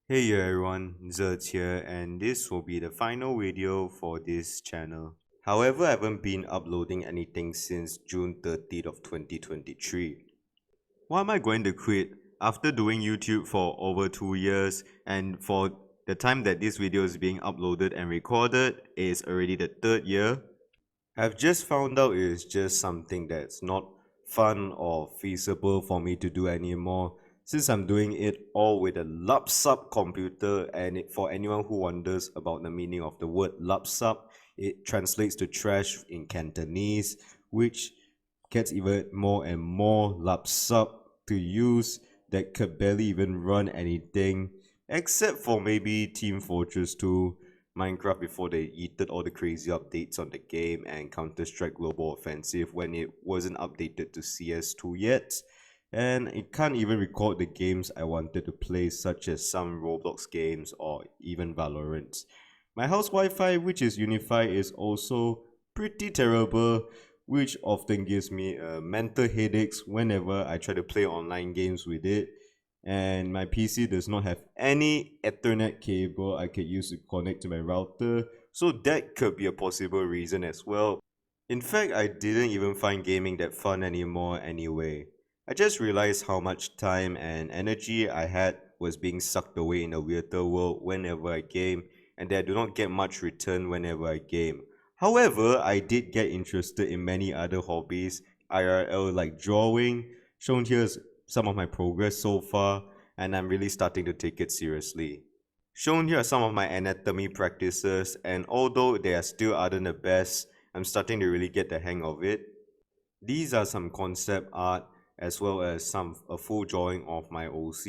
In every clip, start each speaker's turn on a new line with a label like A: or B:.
A: Hey everyone, Zert here, and this will be the final video for this channel. However, I haven't been uploading anything since June 30th of 2023. Why am I going to quit after doing YouTube for over 2 years, and for the time that this video is being uploaded and recorded is already the third year? I've just found out it's just something that's not fun or feasible for me to do anymore, since I'm doing it all with a laptop computer. And for anyone who wonders about the meaning of the word laptop, it translates to trash in Cantonese, which gets even more and more laptop to use that could barely even run anything except for maybe Team Fortress 2, Minecraft before they yeeted all the crazy updates on the game, and Counter-Strike Global Offensive when it wasn't updated to CS2 yet. And it can't even record the games I wanted to play, such as some Roblox games or even Valorant. My house Wi-Fi, which is Unify, is also pretty terrible, which often gives me mental headaches whenever I try to play online games with it. And my PC does not have any Ethernet cable I could use to connect to my router, so that could be a possible reason as well. In fact, I didn't even find gaming that fun anymore anyway. I just realized how much time and energy I had was being sucked away in a virtual world whenever I game, and that I do not get much return whenever I game. However, I did get interested in many other hobbies IRL, like drawing. Shown here is some of my progress so far, and I'm really starting to take it seriously. Shown here are some of my anatomy practices, and although they are still aren't the best, I'm starting to really get the hang of it. These are some concept art as well as a full drawing of my OC,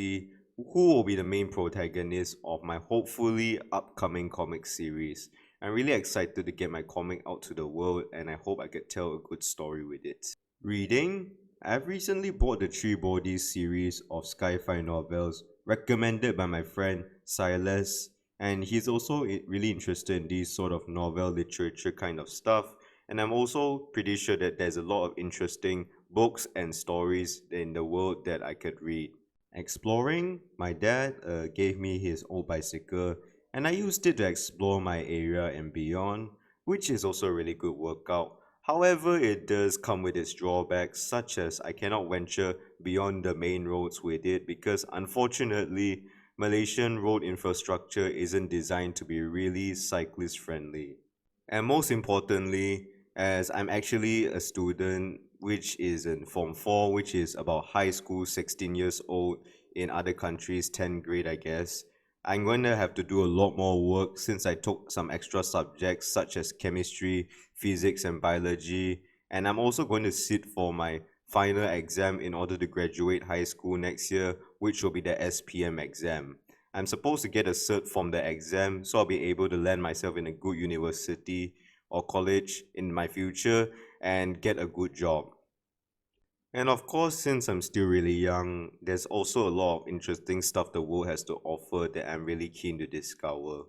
A: who will be the main protagonist of my hopefully upcoming comic series. I'm really excited to get my comic out to the world, and I hope I could tell a good story with it. Reading? I've recently bought the Three Bodies series of sci-fi novels recommended by my friend Silas, and he's also really interested in these sort of novel literature kind of stuff. And I'm also pretty sure that there's a lot of interesting books and stories in the world that I could read. Exploring, my dad gave me his old bicycle, and I used it to explore my area and beyond, which is also a really good workout. However, it does come with its drawbacks, such as I cannot venture beyond the main roads with it because unfortunately, Malaysian road infrastructure isn't designed to be really cyclist friendly. And most importantly, as I'm actually a student which is in Form 4, which is about high school, 16 years old, in other countries, 10th grade, I guess, I'm going to have to do a lot more work since I took some extra subjects such as chemistry, physics, and biology. And I'm also going to sit for my final exam in order to graduate high school next year, which will be the SPM exam. I'm supposed to get a cert from the exam, so I'll be able to land myself in a good university or college in my future and get a good job. And of course, since I'm still really young, there's also a lot of interesting stuff the world has to offer that I'm really keen to discover.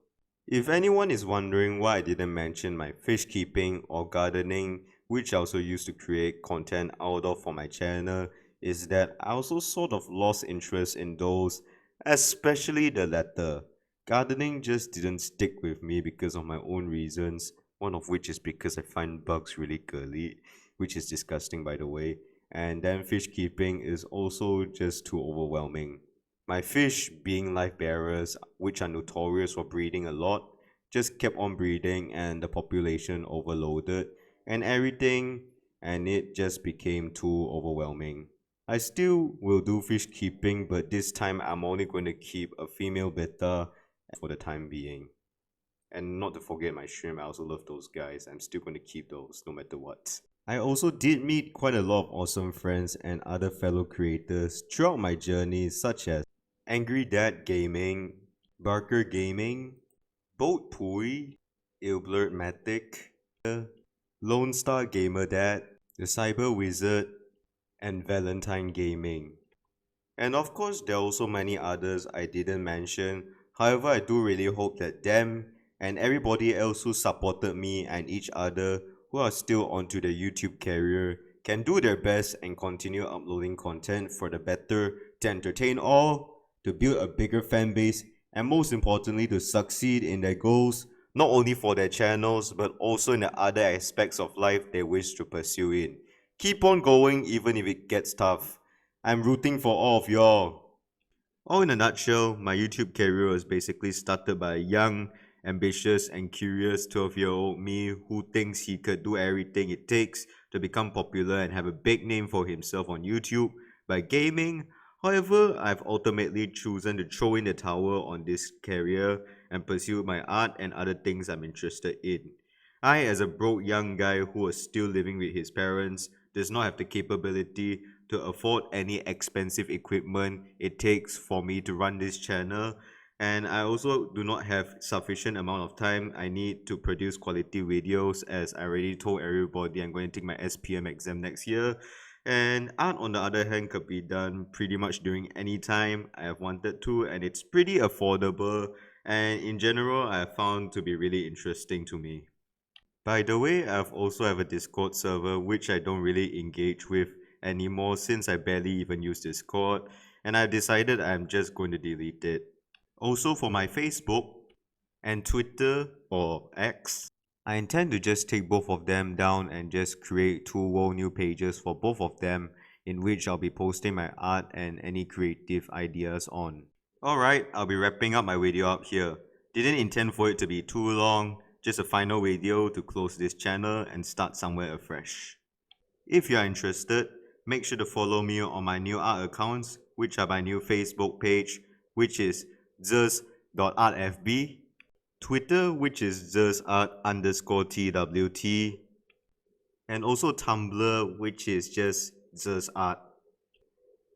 A: If anyone is wondering why I didn't mention my fish keeping or gardening, which I also used to create content out of for my channel, is that I also sort of lost interest in those, especially the latter. Gardening just didn't stick with me because of my own reasons, one of which is because I find bugs really girly, which is disgusting by the way, and then fish keeping is also just too overwhelming. My fish, being life bearers, which are notorious for breeding a lot, just kept on breeding and the population overloaded and everything, and it just became too overwhelming. I still will do fish keeping, but this time I'm only going to keep a female betta for the time being. And not to forget my shrimp, I also love those guys. I'm still going to keep those no matter what. I also did meet quite a lot of awesome friends and other fellow creators throughout my journey, such as Angry Dad Gaming, Barker Gaming, Boat Pui, Ilblurt Matic, Lone Star Gamer Dad, The Cyber Wizard, and Valentine Gaming. And of course, there are also many others I didn't mention. However, I do really hope that them and everybody else who supported me and each other who are still onto the YouTube career can do their best and continue uploading content for the better to entertain all, to build a bigger fan base, and most importantly to succeed in their goals, not only for their channels but also in the other aspects of life they wish to pursue in. Keep on going even if it gets tough. I'm rooting for all of y'all. All in a nutshell, my YouTube career was basically started by a young, ambitious, and curious 12-year-old me who thinks he could do everything it takes to become popular and have a big name for himself on YouTube by gaming. However, I've ultimately chosen to throw in the towel on this career and pursue my art and other things I'm interested in. I, as a broke young guy who was still living with his parents, does not have the capability to afford any expensive equipment it takes for me to run this channel, and I also do not have sufficient amount of time I need to produce quality videos, as I already told everybody I'm going to take my SPM exam next year. And art on the other hand could be done pretty much during any time I have wanted to, and it's pretty affordable, and in general I have found to be really interesting to me. By the way, I've also have a Discord server which I don't really engage with anymore since I barely even use Discord, and I've decided I'm just going to delete it. Also for my Facebook and Twitter or X, I intend to just take both of them down and just create two whole new pages for both of them in which I'll be posting my art and any creative ideas on. Alright, I'll be wrapping up my video up here. Didn't intend for it to be too long, just a final video to close this channel and start somewhere afresh. If you are interested, make sure to follow me on my new art accounts, which are my new Facebook page, which is zeus.artfb, Twitter, which is zeusart_twt, and also Tumblr, which is just zeusart.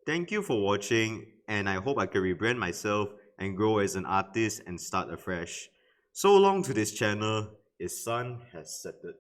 A: Thank you for watching, and I hope I can rebrand myself and grow as an artist and start afresh. So long to this channel, its sun has settled.